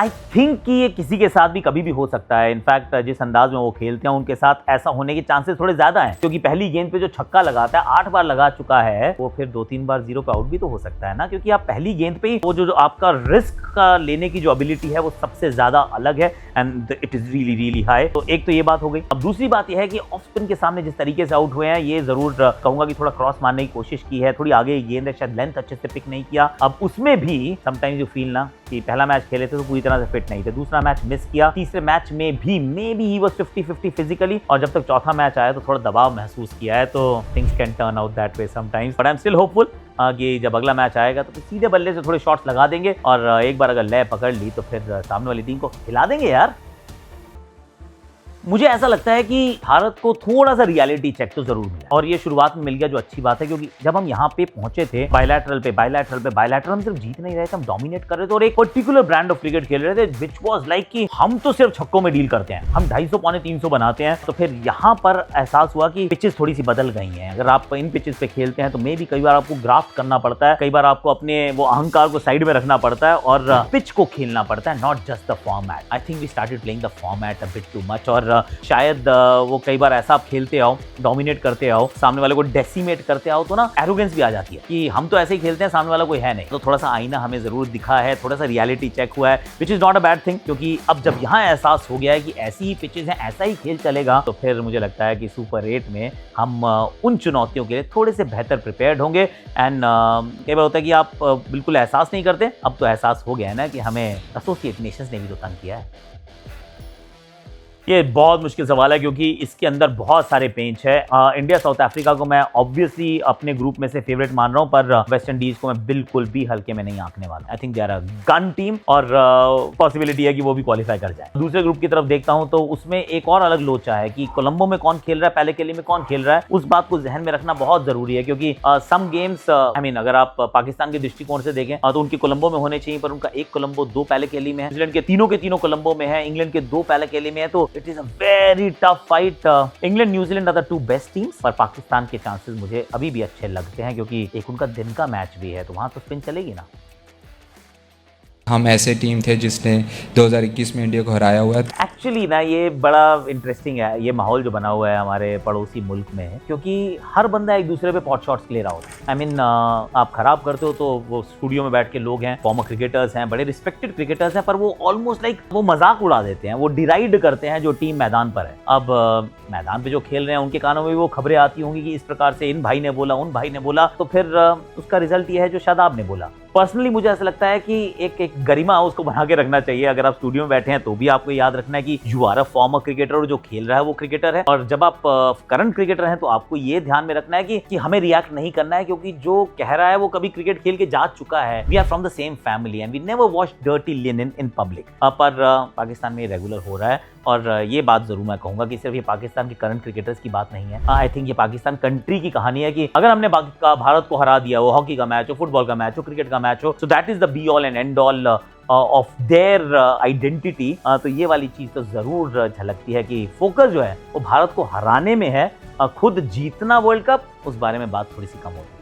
I think कि ये किसी के साथ भी कभी भी हो सकता है। इनफैक्ट जिस अंदाज में वो खेलते हैं उनके साथ ऐसा होने के चांसेस थोड़े ज्यादा हैं, क्योंकि पहली गेंद पे जो छक्का लगाता है 8 बार लगा चुका है, वो फिर 2-3 बार 0 पे आउट भी तो हो सकता है ना, क्योंकि आप पहली गेंद पे ही वो जो आपका रिस्क का लेने की जो एबिलिटी है वो सबसे ज्यादा अलग है and it is really really high. तो एक तो ये बात हो गई। अब दूसरी बात यह है कि ऑफ स्पिन के सामने जिस तरीके से आउट हुए हैं, ये जरूर कहूंगा कि थोड़ा क्रॉस मारने की कोशिश की है, थोड़ी आगे गेंद है, शायद लेंथ अच्छे से पिक नहीं किया। अब उसमें भी समटाइम्स यू फील ना कि पहला मैच खेले थे तो पूरी तरह से फिट नहीं थे, दूसरा मैच मिस किया, तीसरे मैच में भी may be he was 50-50 physically, और जब तक चौथा मैच आया तो थोड़ा दबाव महसूस किया है। तो things can turn out that way sometimes, but I am still hopeful कि जब अगला मैच आएगा तो सीधे बल्ले से थोड़े शॉट्स लगा देंगे और एक बार अगर लय पकड़ ली तो फिर सामने वाली टीम को हिला देंगे यार। मुझे ऐसा लगता है कि भारत को थोड़ा सा रियलिटी चेक तो जरूर मिला, और ये शुरुआत में मिल गया जो अच्छी बात है, क्योंकि जब हम यहाँ पे पहुंचे थे बायलैटरल हम सिर्फ जीत नहीं रहे थे, हम डोमिनेट कर रहे थे और एक पर्टिकुलर ब्रांड ऑफ क्रिकेट खेल रहे थे विच वाज लाइक कि हम तो सिर्फ छक्कों में डील करते हैं, हम 250-300 बनाते हैं। तो फिर यहाँ पर एहसास हुआ कि पिचेस थोड़ी सी बदल गई हैं। अगर आप इन पिचेस पे खेलते हैं तो मे भी कई बार आपको ग्राफ्ट करना पड़ता है, कई बार आपको अपने वो अहंकार को साइड में रखना पड़ता है और पिच को खेलना पड़ता है, not just the format. I think we started playing the format a bit too much, और शायद वो कई बार ऐसा आप खेलते आओ, डोमिनेट करते आओ, सामने वाले को डेसिमेट करते आओ, तो ना एरोगेंस भी आ जाती है कि हम तो ऐसे ही खेलते हैं, सामने वाला कोई है नहीं। तो थोड़ा सा आईना हमें जरूर दिखा है, थोड़ा सा रियलिटी चेक हुआ है, which is not a bad thing, क्योंकि अब जब यहाँ एहसास हो गया है कि ऐसी ही पिचेस हैं, ऐसा ही खेल चलेगा, तो फिर मुझे लगता है कि सुपर 8 में हम उन चुनौतियों के लिए थोड़े से बेहतर प्रिपेयर्ड होंगे। एंड कई बार होता है कि आप बिल्कुल एहसास नहीं करते, अब तो एहसास हो गया है ना कि हमें एसोसिएट नेशंस ने भी तो तंग किया है। ये बहुत मुश्किल सवाल है क्योंकि इसके अंदर बहुत सारे पेंच है। इंडिया साउथ अफ्रीका को मैं ऑब्वियसली अपने ग्रुप में से फेवरेट मान रहा हूं, पर वेस्ट इंडीज को मैं बिल्कुल भी हल्के में नहीं आंकने वाला। I think they are a gun team और पॉसिबिलिटी है कि वो भी क्वालिफाई कर जाए। दूसरे ग्रुप की तरफ देखता हूं तो उसमें एक और अलग लोचा है कि कोलंबो में कौन खेल रहा है, पहले केली में कौन खेल रहा है, उस बात को जहन में रखना बहुत जरूरी है, क्योंकि सम गेम्स आई मीन अगर आप पाकिस्तान के दृष्टिकोण से देखें तो उनके कोलंबो में होने चाहिए, पर उनका एक कोलंबो 2 पहले केली में है, न्यूजीलैंड के तीनों कोलंबो में है, इंग्लैंड के 2 पहले केली में है। तो it is a very tough fight. England New Zealand are the 2 best teams, पर पाकिस्तान के चांसेस मुझे अभी भी अच्छे लगते हैं, क्योंकि एक उनका दिन का मैच भी है, तो वहां तो स्पिन चलेगी ना। हम ऐसे टीम थे जिसने 2021 में इंडिया को हराया हुआ है। एक्चुअली ना ये बड़ा इंटरेस्टिंग है ये माहौल जो बना हुआ है हमारे पड़ोसी मुल्क में, क्योंकि हर बंदा एक दूसरे पे पॉट शॉट्स ले रहा होता है। आई मीन आप खराब करते हो तो वो स्टूडियो में बैठ के लोग हैं, फॉर्मर क्रिकेटर्स हैं, बड़े रिस्पेक्टेड क्रिकेटर्स हैं, पर वो ऑलमोस्ट लाइक वो मजाक उड़ा देते हैं, वो डिराइड करते हैं जो टीम मैदान पर है। अब मैदान पे जो खेल रहे हैं उनके कानों में भी वो खबरें आती होंगी कि इस प्रकार से इन भाई ने बोला, उन भाई ने बोला, तो फिर उसका रिजल्ट ये है जो शादाब ने बोला। पर्सनली मुझे ऐसा लगता है कि एक गरिमा उसको बना के रखना चाहिए। अगर आप स्टूडियो में बैठे हैं तो भी आपको याद रखना है कि you are a former cricketer, और जो खेल रहा है वो क्रिकेटर है, और जब आप करंट क्रिकेटर हैं तो आपको ये ध्यान में रखना है कि हमें रिएक्ट नहीं करना है, क्योंकि जो कह रहा है वो कभी क्रिकेट खेल के जा चुका है। We are from the same family and we never watch dirty linen in public. पर पाकिस्तान में रेगुलर हो रहा है, और ये बात जरूर मैं कहूंगा कि सिर्फ ये पाकिस्तान के करंट क्रिकेटर्स की बात नहीं है। आई थिंक ये पाकिस्तान कंट्री की कहानी है कि अगर हमने भारत को हरा दिया, वो हॉकी का मैच हो, फुटबॉल का मैच हो, क्रिकेट का मैच हो, so that is the be all and and all of their identity. तो ये वाली चीज तो जरूर झलकती है कि फोकस जो है वो भारत को हराने में है, खुद जीतना वर्ल्ड कप उस बारे में बात थोड़ी सी कम होती है।